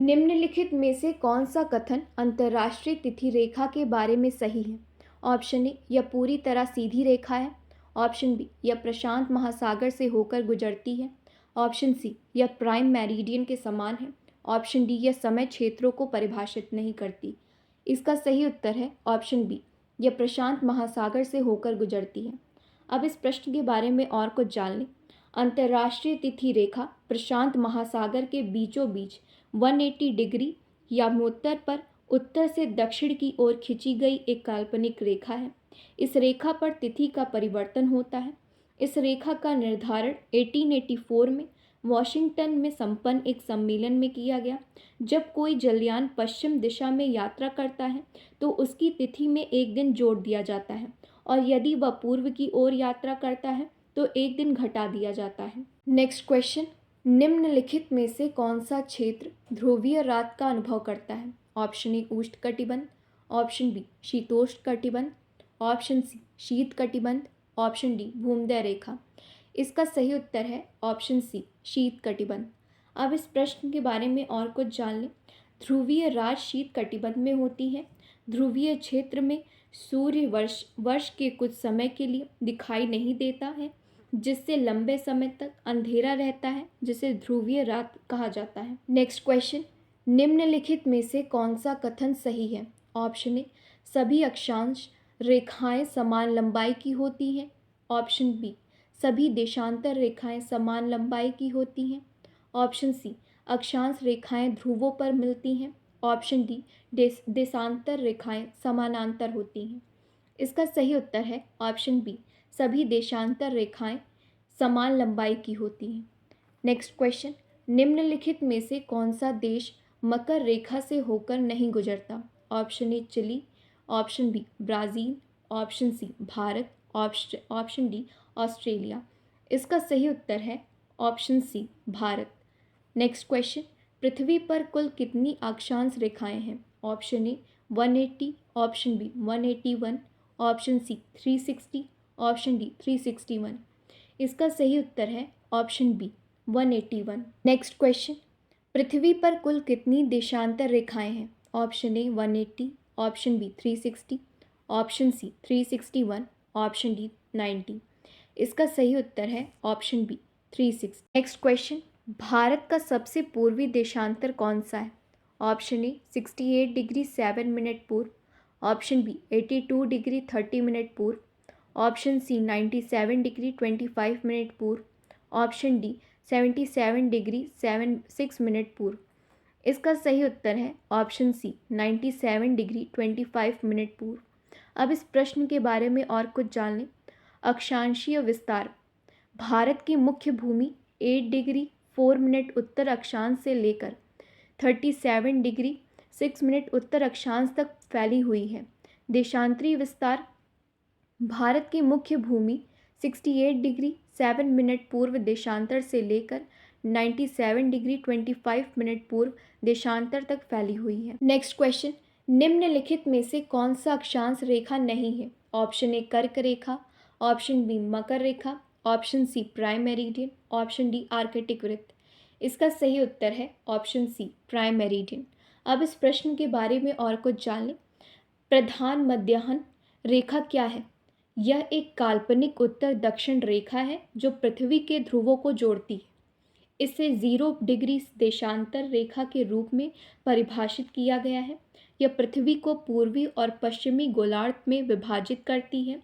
निम्नलिखित में से कौन सा कथन अंतर्राष्ट्रीय तिथि रेखा के बारे में सही है? ऑप्शन ए, यह पूरी तरह सीधी रेखा है। ऑप्शन बी, यह प्रशांत महासागर से होकर गुजरती है। ऑप्शन सी, यह प्राइम मेरिडियन के समान है। ऑप्शन डी, यह समय क्षेत्रों को परिभाषित नहीं करती। इसका सही उत्तर है ऑप्शन बी, यह प्रशांत महासागर से होकर गुजरती है। अब इस प्रश्न के बारे में और कुछ जान लें। अंतर्राष्ट्रीय तिथि रेखा प्रशांत महासागर के बीचों बीच 180 डिग्री यामोत्तर पर उत्तर से दक्षिण की ओर खींची गई एक काल्पनिक रेखा है। इस रेखा पर तिथि का परिवर्तन होता है। इस रेखा का निर्धारण 1884 में वॉशिंगटन में संपन्न एक सम्मेलन में किया गया। जब कोई जलयान पश्चिम दिशा में यात्रा करता है तो उसकी तिथि में एक दिन जोड़ दिया जाता है, और यदि वह पूर्व की ओर यात्रा करता है तो एक दिन घटा दिया जाता है। नेक्स्ट क्वेश्चन, निम्नलिखित में से कौन सा क्षेत्र ध्रुवीय रात का अनुभव करता है? ऑप्शन ए, उष्णकटिबंध। ऑप्शन बी, शीतोष्णकटिबंध। ऑप्शन सी, शीतकटिबंध। ऑप्शन डी, भूमध्य रेखा। इसका सही उत्तर है ऑप्शन सी, शीतकटिबंध। अब इस प्रश्न के बारे में और कुछ जान लें। ध्रुवीय रात शीतकटिबंध में होती है। ध्रुवीय क्षेत्र में सूर्य वर्ष के कुछ समय के लिए दिखाई नहीं देता है, जिससे लंबे समय तक अंधेरा रहता है, जिसे ध्रुवीय रात कहा जाता है। नेक्स्ट क्वेश्चन, निम्नलिखित में से कौन सा कथन सही है? ऑप्शन ए, सभी अक्षांश रेखाएं समान लंबाई की होती हैं। ऑप्शन बी, सभी देशांतर रेखाएं समान लंबाई की होती हैं। ऑप्शन सी, अक्षांश रेखाएं ध्रुवों पर मिलती हैं। ऑप्शन डी, देशांतर रेखाएं समानांतर होती हैं। इसका सही उत्तर है ऑप्शन बी, सभी देशांतर रेखाएं समान लंबाई की होती हैं। नेक्स्ट क्वेश्चन, निम्नलिखित में से कौन सा देश मकर रेखा से होकर नहीं गुजरता? Option A, Chile. Option B, Brazil. Option C, Bharat. Option D, Australia. इसका सही उत्तर है option C, Bharat. Next question, पृथ्वी पर कुल कितनी अक्षांश रेखाएं हैं? Option A, 180। Option B, 181। Option C, 360। Option D, 361। इसका सही उत्तर है ऑप्शन बी, 181। नेक्स्ट क्वेश्चन, पृथ्वी पर कुल कितनी देशांतर रेखाएं हैं? Option A, 180। Option B, 360। Option C, 361। Option D, 90। इसका सही उत्तर है option B, 360। Next question, Bharat का सबसे पूर्वी देशांतर कौन सा है? ऑप्शन ए, 68 डिग्री 7 मिनट पूर्व। ऑप्शन बी, 82 डिग्री 30 मिनट पूर्व। ऑप्शन सी, 97 डिग्री 25 मिनट पूर्व। ऑप्शन डी, 77 डिग्री 6 मिनट पूर्व। इसका सही उत्तर है ऑप्शन सी, 97 डिग्री 25 मिनट पूर्व। अब इस प्रश्न के बारे में और कुछ जान लें। अक्षांशीय विस्तार, भारत की मुख्य भूमि 8 डिग्री 4 मिनट उत्तर अक्षांश से लेकर 37 डिग्री 6 मिनट उत्तर अक्षांश तक फैली हुई है। देशांतरी विस्तार, भारत की मुख्य भूमि 68 डिग्री 7 मिनट पूर्व देशांतर से लेकर 97 डिग्री 25 मिनट पूर्व देशांतर तक फैली हुई है। नेक्स्ट क्वेश्चन, निम्नलिखित में से कौन सा अक्षांश रेखा नहीं है? ऑप्शन ए, कर्क रेखा। ऑप्शन बी, मकर रेखा। Option C, prime meridian. Option D, Arctic वृत्त। इसका सही उत्तर है ऑप्शन सी, प्राइम मेरिडियन। अब इस प्रश्न के बारे में और कुछ जान लें। प्रधान मध्याह्न रेखा क्या है? यह एक काल्पनिक उत्तर दक्षिण रेखा है जो पृथ्वी के ध्रुवों को जोड़ती है। इसे 0 डिग्री देशांतर रेखा के रूप में परिभाषित किया गया है। यह पृथ्वी को पूर्वी और पश्चिमी गोलार्ध में विभाजित करती है।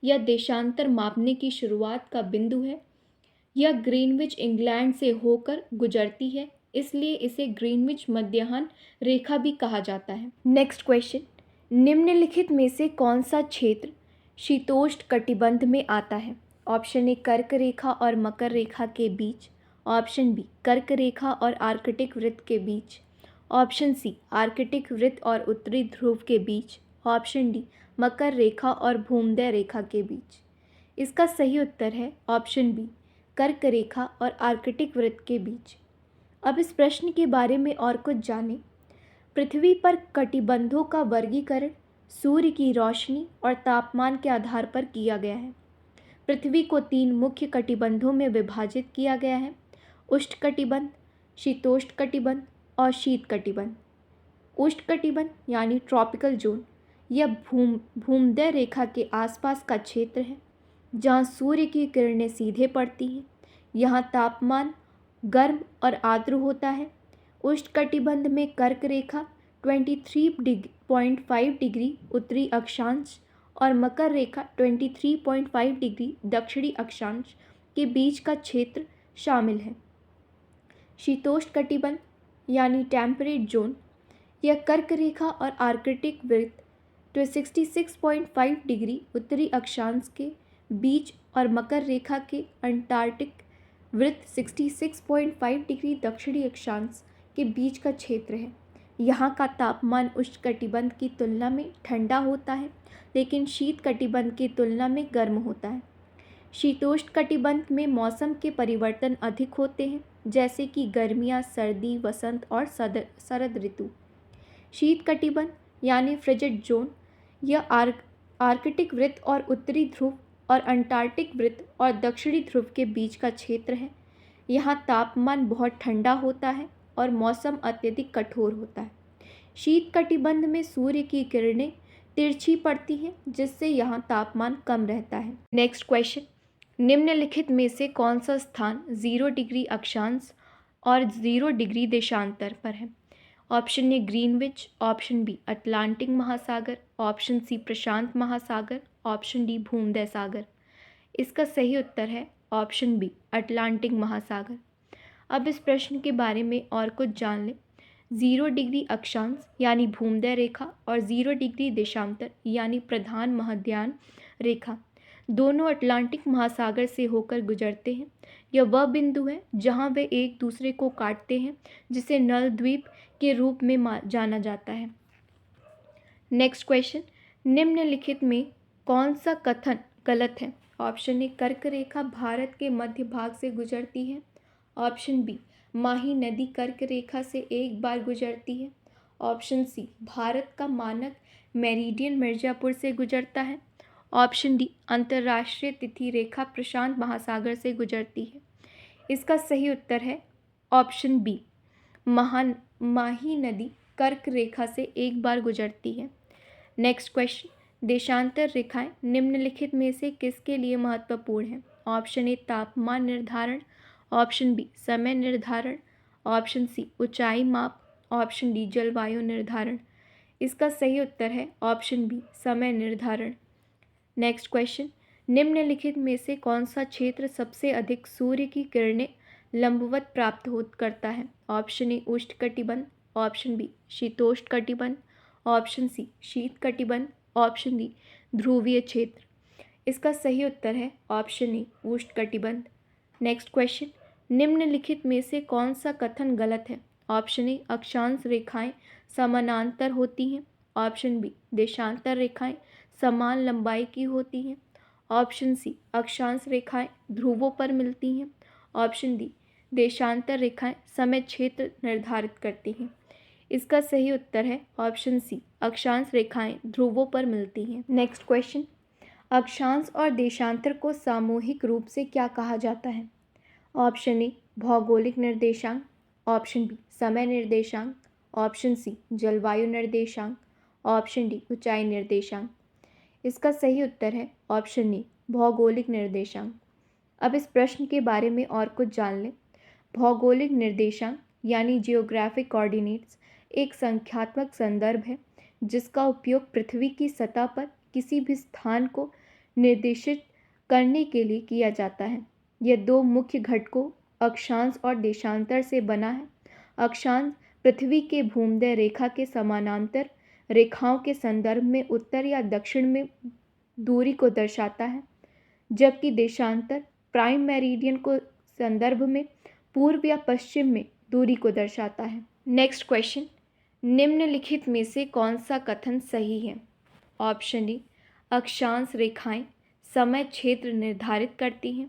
यह देशांतर मापने की शुरुआत का बिंदु है। यह ग्रीनविच इंग्लैंड से होकर गुजरती है, इसलिए इसे ग्रीनविच मध्याह्न रेखा भी कहा जाता है। नेक्स्ट क्वेश्चन, निम्नलिखित में से कौन सा क्षेत्र शीतोष्ण कटिबंध में आता है? ऑप्शन ए, कर्क रेखा और मकर रेखा के बीच। ऑप्शन बी, कर्क रेखा और आर्कटिक वृत्त के बीच। ऑप्शन सी, आर्कटिक वृत्त और उत्तरी ध्रुव के बीच। ऑप्शन डी, मकर रेखा और भूमध्य रेखा के बीच। इसका सही उत्तर है ऑप्शन बी, कर्क रेखा और आर्कटिक वृत्त के बीच। अब इस प्रश्न के बारे में और कुछ जानें। पृथ्वी पर कटिबंधों का वर्गीकरण सूर्य की रोशनी और तापमान के आधार पर किया गया है। पृथ्वी को 3 मुख्य कटिबंधों में विभाजित किया गया है: उष्णकटिबंध, शीतोष्णकटिबंध और शीत कटिबंध। उष्णकटिबंध यानी ट्रॉपिकल जोन यह भूमध्य रेखा के आसपास का क्षेत्र है जहाँ सूर्य की किरणें सीधे पड़ती हैं। यहाँ तापमान गर्म और आर्द्र होता है। उष्णकटिबंध में कर्क रेखा 23.5 डिग्री उत्तरी अक्षांश और मकर रेखा 23.5 डिग्री दक्षिणी अक्षांश के बीच का क्षेत्र शामिल है। शीतोष्णकटिबंध यानी टेम्परेट जोन यह कर्क रेखा और आर्कटिक वृत्त 66.5 डिग्री उत्तरी अक्षांश के बीच और मकर रेखा के अंटार्कटिक वृत्त 66.5 डिग्री दक्षिणी अक्षांश के बीच का क्षेत्र है। यहाँ का तापमान उष्णकटिबंध की तुलना में ठंडा होता है, लेकिन शीत कटिबंध की तुलना में गर्म होता है। शीतोष्णकटिबंध में मौसम के परिवर्तन अधिक होते हैं, जैसे कि गर्मियाँ, सर्दी, वसंत और शरद ऋतु। शीत कटिबंध यानी फ्रिजिड जोन यह आर्कटिक वृत्त और उत्तरी ध्रुव और अंटार्कटिक वृत्त और दक्षिणी ध्रुव के बीच का क्षेत्र है। यहाँ तापमान बहुत ठंडा होता है और मौसम अत्यधिक कठोर होता है। शीत कटिबंध में सूर्य की किरणें तिरछी पड़ती हैं, जिससे यहाँ तापमान कम रहता है। नेक्स्ट क्वेश्चन, निम्नलिखित में से कौन सा स्थान 0 डिग्री अक्षांश और 0 डिग्री देशांतर पर है? Option A Greenwich, option B Atlantic महासागर, ऑप्शन सी प्रशांत महासागर, ऑप्शन डी भूमध्य सागर। इसका सही उत्तर है ऑप्शन बी अटलांटिक महासागर। अब इस प्रश्न के बारे में और कुछ जान लें। 0 डिग्री अक्षांश यानी भूमध्य रेखा और 0 डिग्री देशांतर यानी प्रधान मध्याह्न रेखा दोनों अटलांटिक महासागर से होकर गुजरते हैं। यह वह बिंदु है जहां वे एक दूसरे को काटते हैं, जिसे नल द्वीप के रूप में जाना जाता है। नेक्स्ट क्वेश्चन, निम्नलिखित में कौन सा कथन गलत है? ऑप्शन ए कर्क रेखा भारत के मध्य भाग से गुजरती है, ऑप्शन बी माही नदी कर्क रेखा से एक बार गुजरती है, ऑप्शन सी भारत का मानक मेरिडियन मिर्जापुर से गुजरता है, ऑप्शन डी अंतर्राष्ट्रीय तिथि रेखा प्रशांत महासागर से गुजरती है। इसका सही उत्तर है ऑप्शन बी माही नदी कर्क रेखा से एक बार गुजरती है। नेक्स्ट क्वेश्चन, देशांतर रेखाएं निम्नलिखित में से किसके लिए महत्वपूर्ण हैं? ऑप्शन ए तापमान निर्धारण, ऑप्शन बी समय निर्धारण, ऑप्शन सी ऊंचाई माप, ऑप्शन डी जलवायु निर्धारण। इसका सही उत्तर है ऑप्शन बी समय निर्धारण। नेक्स्ट क्वेश्चन, निम्नलिखित में से कौन सा क्षेत्र सबसे अधिक सूर्य की किरणें लंबवत प्राप्त करता है? ऑप्शन ए उष्णकटिबंध, ऑप्शन बी शीतोष्णकटिबंध, ऑप्शन सी शीत कटिबंध, ऑप्शन डी ध्रुवीय क्षेत्र। इसका सही उत्तर है ऑप्शन ए उष्णकटिबंध। नेक्स्ट क्वेश्चन, निम्नलिखित में से कौन सा कथन गलत है? ऑप्शन ए अक्षांश रेखाएं समानांतर होती हैं, ऑप्शन बी देशांतर रेखाएं समान लंबाई की होती हैं, ऑप्शन सी अक्षांश रेखाएं ध्रुवों पर मिलती हैं, ऑप्शन डी देशांतर रेखाएं समय क्षेत्र निर्धारित करती हैं। इसका सही उत्तर है ऑप्शन सी अक्षांश रेखाएं ध्रुवों पर मिलती हैं। नेक्स्ट क्वेश्चन, अक्षांश और देशांतर को सामूहिक रूप से क्या कहा जाता है? ऑप्शन ए भौगोलिक निर्देशांक, ऑप्शन बी समय निर्देशांक, ऑप्शन सी जलवायु निर्देशांक, ऑप्शन डी ऊंचाई निर्देशांक। इसका सही उत्तर है ऑप्शन ए भौगोलिक निर्देशांक। अब इस प्रश्न के बारे में और कुछ जान लें। भौगोलिक निर्देशांक यानी जियोग्राफिक कोऑर्डिनेट्स एक संख्यात्मक संदर्भ है जिसका उपयोग पृथ्वी की सतह पर किसी भी स्थान को निर्देशित करने के लिए किया जाता है। यह दो मुख्य घटकों अक्षांश और देशांतर से बना है। अक्षांश पृथ्वी के भूमध्य रेखा के समानांतर रेखाओं के संदर्भ में उत्तर या दक्षिण में दूरी को दर्शाता है, जबकि देशांतर प्राइम मेरिडियन को संदर्भ में पूर्व या पश्चिम में दूरी को दर्शाता है। नेक्स्ट क्वेश्चन, निम्नलिखित में से कौन सा कथन सही है? ऑप्शन ए अक्षांश रेखाएं समय क्षेत्र निर्धारित करती हैं,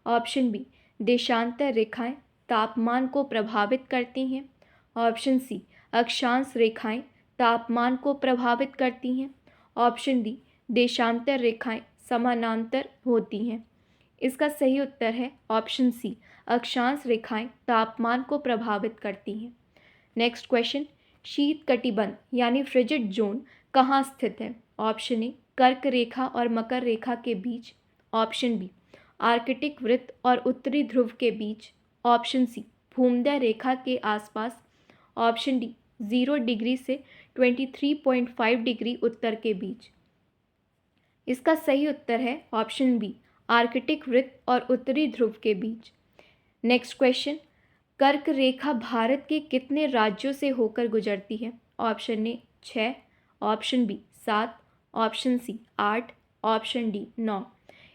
ऑप्शन बी देशांतर रेखाएं तापमान को प्रभावित करती हैं, ऑप्शन सी अक्षांश रेखाएं तापमान को प्रभावित करती हैं, ऑप्शन डी देशांतर रेखाएं समानांतर होती हैं। इसका सही उत्तर है ऑप्शन सी अक्षांश रेखाएं तापमान को प्रभावित करती हैं। नेक्स्ट क्वेश्चन, शीत कटिबंध यानी फ्रिजिड जोन कहाँ स्थित है? ऑप्शन ए कर्क रेखा और मकर रेखा के बीच, ऑप्शन बी आर्कटिक वृत्त और उत्तरी ध्रुव के बीच, ऑप्शन सी भूमध्य रेखा के आसपास, ऑप्शन डी 0 डिग्री से 23.5 डिग्री उत्तर के बीच। इसका सही उत्तर है ऑप्शन बी आर्कटिक वृत्त और उत्तरी ध्रुव के बीच। नेक्स्ट क्वेश्चन, कर्क रेखा भारत के कितने राज्यों से होकर गुजरती है? Option A 6, option B 7, option C 8, option D 9।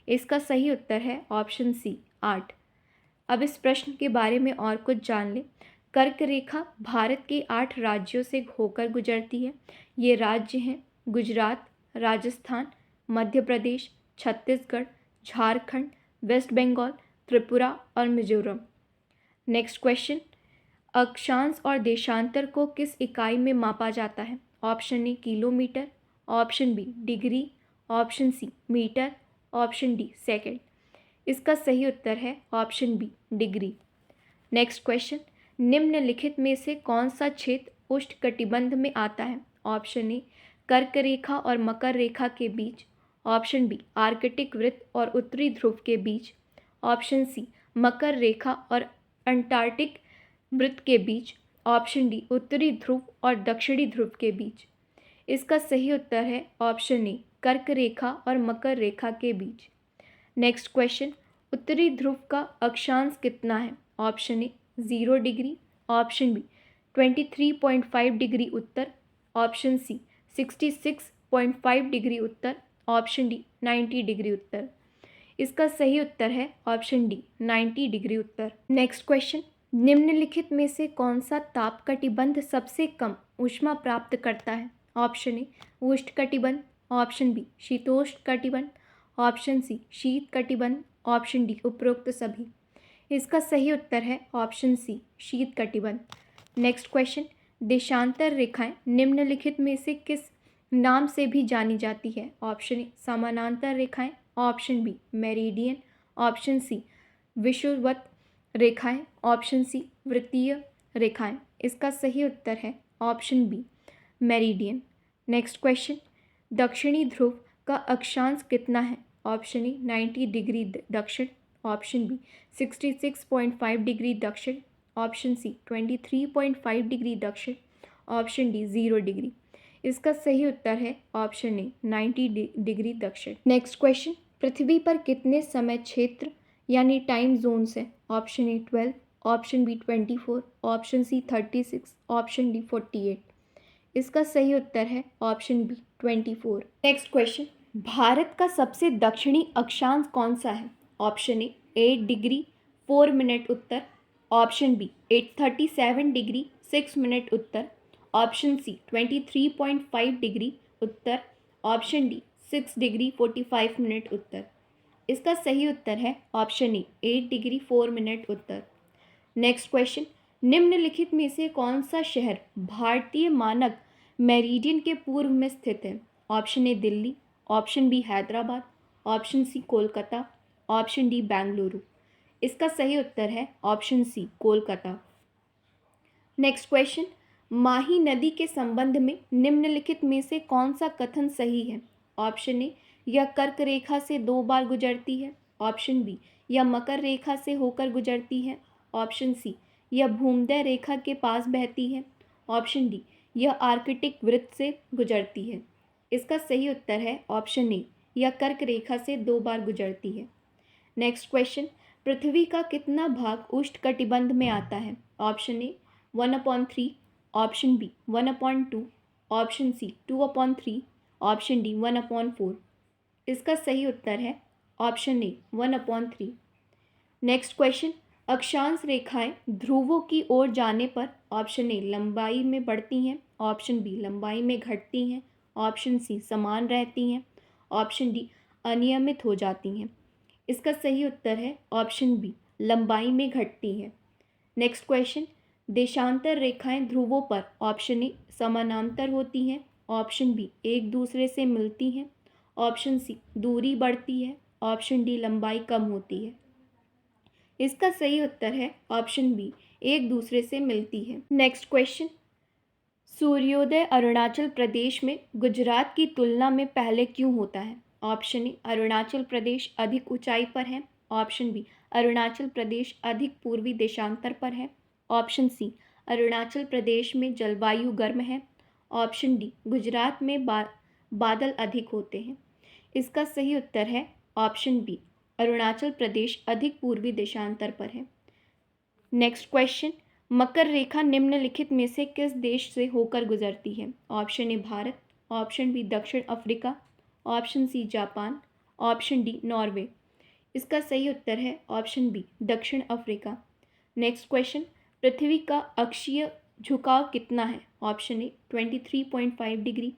इसका सही उत्तर है ऑप्शन सी 8। अब इस प्रश्न के बारे में और कुछ जान लें। कर्क रेखा भारत के 8 राज्यों से होकर गुजरती है। ये राज्य हैं गुजरात, राजस्थान, मध्य प्रदेश, छत्तीसगढ़, झारखंड, वेस्ट बंगाल, त्रिपुरा और मिजोरम। नेक्स्ट क्वेश्चन, अक्षांश और देशांतर को किस इकाई में मापा जाता है? Option A kilometre, option B degree, option C metre, option D second. इसका सही उत्तर है option B degree. Next question, निम्नलिखित में से कौन सा क्षेत्र उष्णकटिबंध में आता है? ऑप्शन ए कर्क रेखा और मकर रेखा के बीच, ऑप्शन बी आर्कटिक वृत्त और उत्तरी ध्रुव के बीच, ऑप्शन सी मकर रेखा और अंटार्कटिक वृत्त के बीच, ऑप्शन डी उत्तरी ध्रुव और दक्षिणी ध्रुव के बीच। इसका सही उत्तर है ऑप्शन ए कर्क रेखा और मकर रेखा के बीच। नेक्स्ट क्वेश्चन, उत्तरी ध्रुव का अक्षांश कितना है? Option A 0 degree, option B 23.5 degree उत्तर, ऑप्शन सी 66.5 डिग्री उत्तर, ऑप्शन डी 90 डिग्री उत्तर। इसका सही उत्तर है ऑप्शन डी 90 डिग्री उत्तर। नेक्स्ट क्वेश्चन, निम्नलिखित में से कौन सा ताप कटिबंध सबसे कम ऊष्मा प्राप्त करता है? ऑप्शन ए उष्ण कटिबंध, ऑप्शन बी शीतोष्ण कटिबंध, ऑप्शन सी शीत कटिबंध, ऑप्शन डी उपरोक्त सभी। इसका सही उत्तर है ऑप्शन सी शीत कटिबंध। नेक्स्ट क्वेश्चन, देशांतर रेखाएं निम्नलिखित में से किस नाम से भी जानी जाती है? ऑप्शन ए समानांतर रेखाएं, option B meridian, option C विषुवत रेखाएं, ऑप्शन सी वृत्तीय रेखाएं। इसका सही उत्तर है option B meridian. Next question, दक्षिणी ध्रुव का अक्षांश कितना है? ऑप्शन ए 90 डिग्री दक्षिण, ऑप्शन बी 66.5 डिग्री दक्षिण, ऑप्शन सी 23.5 डिग्री दक्षिण, ऑप्शन डी 0 डिग्री। इसका सही उत्तर है ऑप्शन ए 90 डिग्री दक्षिण। नेक्स्ट क्वेश्चन, पृथ्वी पर कितने समय क्षेत्र यानी टाइम जोन्स हैं? Option A 12, option B 24, option C 36, option D 48। इसका सही उत्तर है option B 24। Next question, Bharat का सबसे दक्षिणी अक्षांश कौन सा है? ऑप्शन ए 8 डिग्री 4 मिनट उत्तर, ऑप्शन बी 837 डिग्री 6 मिनट उत्तर, ऑप्शन सी 23.5 डिग्री उत्तर, ऑप्शन डी 6 डिग्री 45 मिनट उत्तर। इसका सही उत्तर है ऑप्शन ए 8 डिग्री 4 मिनट उत्तर। नेक्स्ट क्वेश्चन, निम्नलिखित में से कौन सा शहर भारतीय मानक मेरिडियन के पूर्व में स्थित है? Option A Delhi, option B Hyderabad, option C Kolkata, option D Bengaluru. इसका सही उत्तर है option C Kolkata. Next question, Mahi नदी के संबंध में निम्नलिखित में से कौन सा कथन सही है? ऑप्शन ए यह कर्क रेखा से 2 बार गुजरती है, ऑप्शन बी यह मकर रेखा से होकर गुजरती है, ऑप्शन सी यह भूमध्य रेखा के पास बहती है, ऑप्शन डी यह आर्कटिक वृत्त से गुजरती है। इसका सही उत्तर है ऑप्शन ए यह कर्क रेखा से 2 बार गुजरती है। नेक्स्ट क्वेश्चन, पृथ्वी का कितना भाग उष्णकटिबंध में आता है? Option A 1/3, option B 1/2, option C 2/3, option D 1/4। इसका सही उत्तर है ऑप्शन ए 1/3। नेक्स्ट क्वेश्चन, अक्षांश रेखाएं ध्रुवों की ओर जाने पर ऑप्शन ए लंबाई में बढ़ती हैं, ऑप्शन बी लंबाई में घटती हैं, ऑप्शन सी समान रहती हैं, ऑप्शन डी अनियमित हो जाती हैं। इसका सही उत्तर है ऑप्शन बी लंबाई में घटती हैं। नेक्स्ट क्वेश्चन, देशांतर रेखाएं ध्रुवों पर ऑप्शन ए समानांतर होती हैं, ऑप्शन बी एक दूसरे से मिलती हैं, ऑप्शन सी दूरी बढ़ती है, ऑप्शन डी लंबाई कम होती है। इसका सही उत्तर है ऑप्शन बी एक दूसरे से मिलती है। नेक्स्ट क्वेश्चन, सूर्योदय अरुणाचल प्रदेश में गुजरात की तुलना में पहले क्यों होता है? ऑप्शन ए, अरुणाचल प्रदेश अधिक ऊंचाई पर है। ऑप्शन बी, अरुणाचल प्रदेश अधिक पूर्वी देशांतर पर है। ऑप्शन सी, अरुणाचल प्रदेश में जलवायु गर्म है। ऑप्शन डी, गुजरात में बादल अधिक होते हैं। इसका सही उत्तर है ऑप्शन बी, अरुणाचल प्रदेश अधिक पूर्वी देशांतर पर है। नेक्स्ट क्वेश्चन, मकर रेखा निम्नलिखित में से किस देश से होकर गुजरती है? Option A Bharat, option B दक्षिण Africa, option C Japan, option D Norway. इसका सही उत्तर है ऑप्शन बी दक्षिण अफ्रीका। नेक्स्ट क्वेश्चन, पृथ्वी का अक्षीय झुकाव कितना है? Option A 23.5 degree,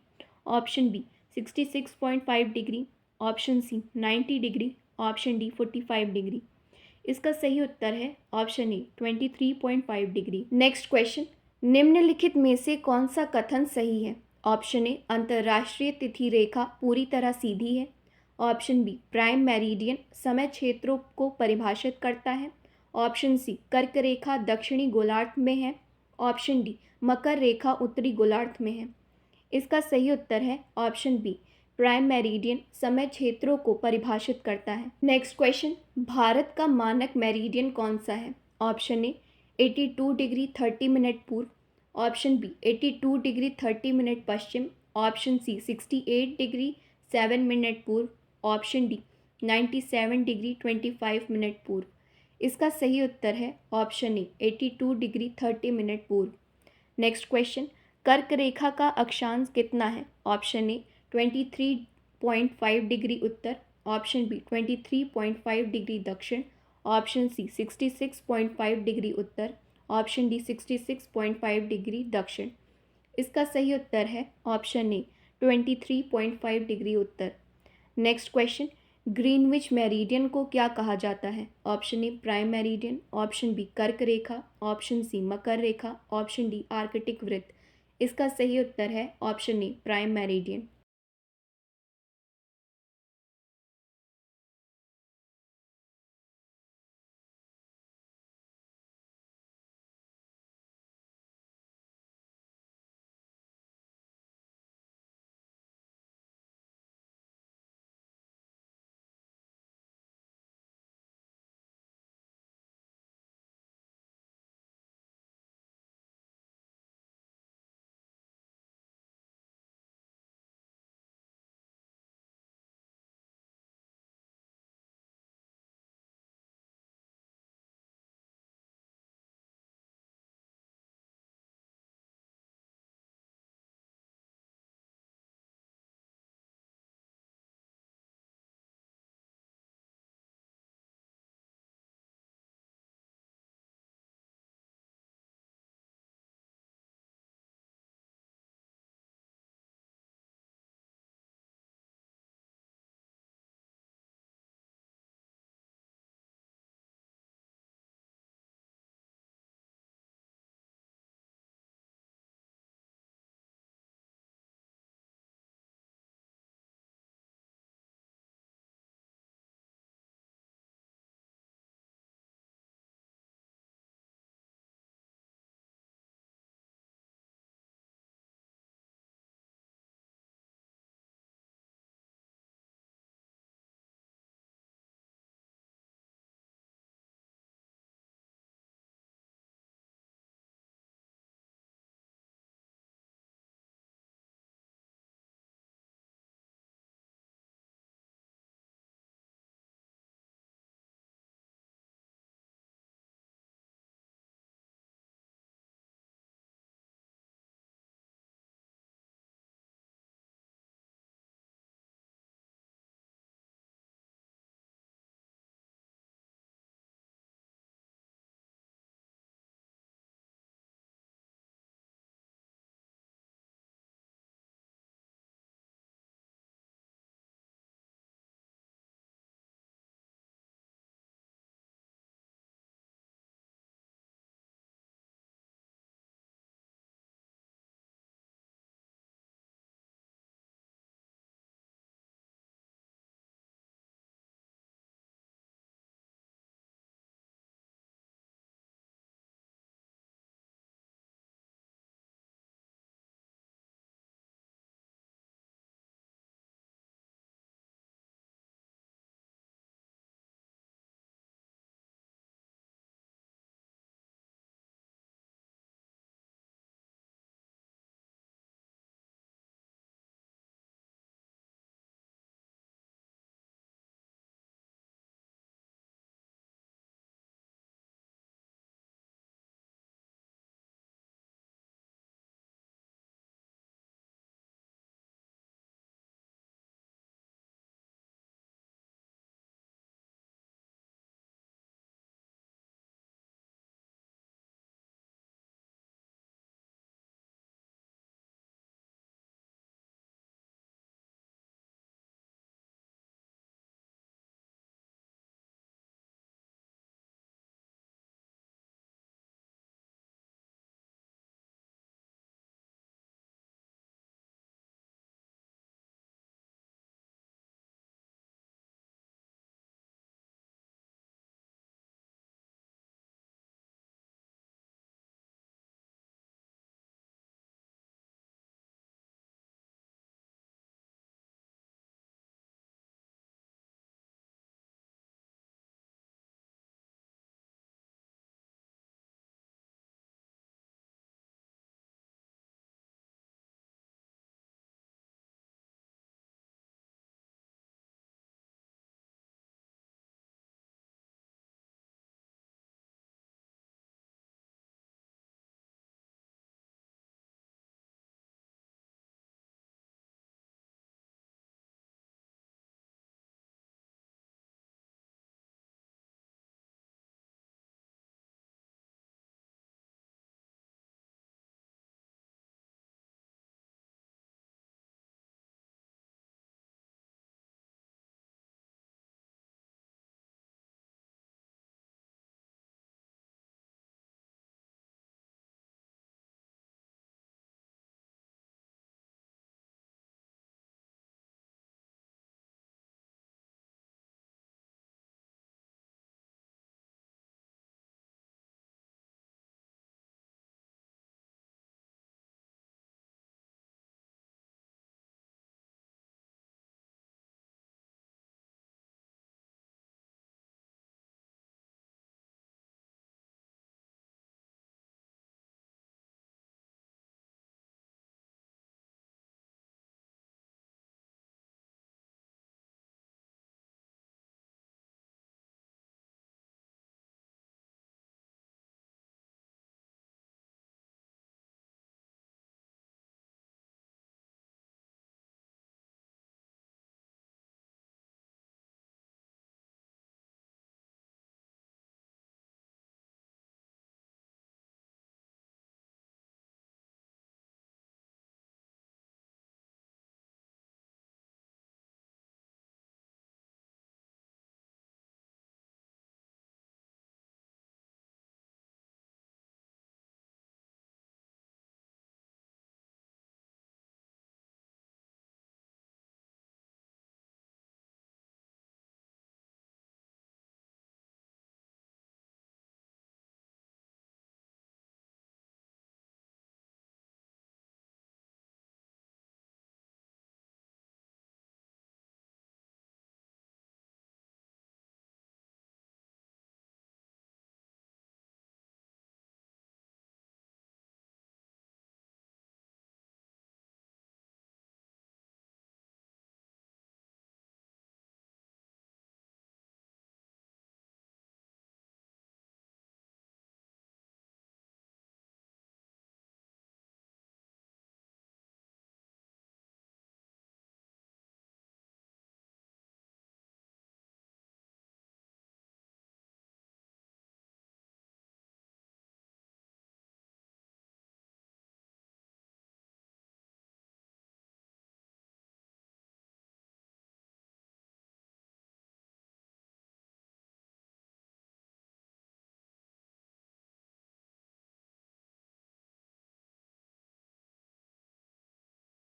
option B 66.5 degree, option C 90 degree, option D 45 degree. इसका सही उत्तर है option A 23.5 degree. Next question, निम्नलिखित में से कौन सा कथन सही है? ऑप्शन ए, अंतर्राष्ट्रीय तिथि रेखा पूरी तरह सीधी है। ऑप्शन बी, प्राइम मेरिडियन समय क्षेत्रों को परिभाषित करता है। ऑप्शन सी, कर्क रेखा दक्षिणी गोलार्ध में है। ऑप्शन डी, मकर रेखा उत्तरी गोलार्ध में है। इसका सही उत्तर है ऑप्शन बी, प्राइम मेरिडियन समय क्षेत्रों को परिभाषित करता है। नेक्स्ट क्वेश्चन, भारत का मानक मेरिडियन कौन सा है? ऑप्शन ए 82 डिग्री 30 मिनट पूर्व, ऑप्शन बी 82 डिग्री 30 मिनट पश्चिम, ऑप्शन सी 68 डिग्री 7 मिनट पूर्व, ऑप्शन डी 97 डिग्री 25 मिनट पूर्व। इसका सही उत्तर है ऑप्शन ए 82 डिग्री 30 मिनट पूर्व। नेक्स्ट क्वेश्चन, कर्क रेखा का अक्षांश कितना है? ऑप्शन ए 23.5 डिग्री उत्तर, ऑप्शन बी 23.5 डिग्री दक्षिण, ऑप्शन सी 66.5 डिग्री उत्तर, ऑप्शन डी 66.5 डिग्री दक्षिण। इसका सही उत्तर है ऑप्शन ए 23.5 डिग्री उत्तर। नेक्स्ट क्वेश्चन, ग्रीनविच मेरिडियन को क्या कहा जाता है? Option A prime meridian, option B कर्क रेखा, ऑप्शन सी मकर रेखा, ऑप्शन डी आर्कटिक वृत्त। इसका सही उत्तर है ऑप्शन ए प्राइम मेरिडियन।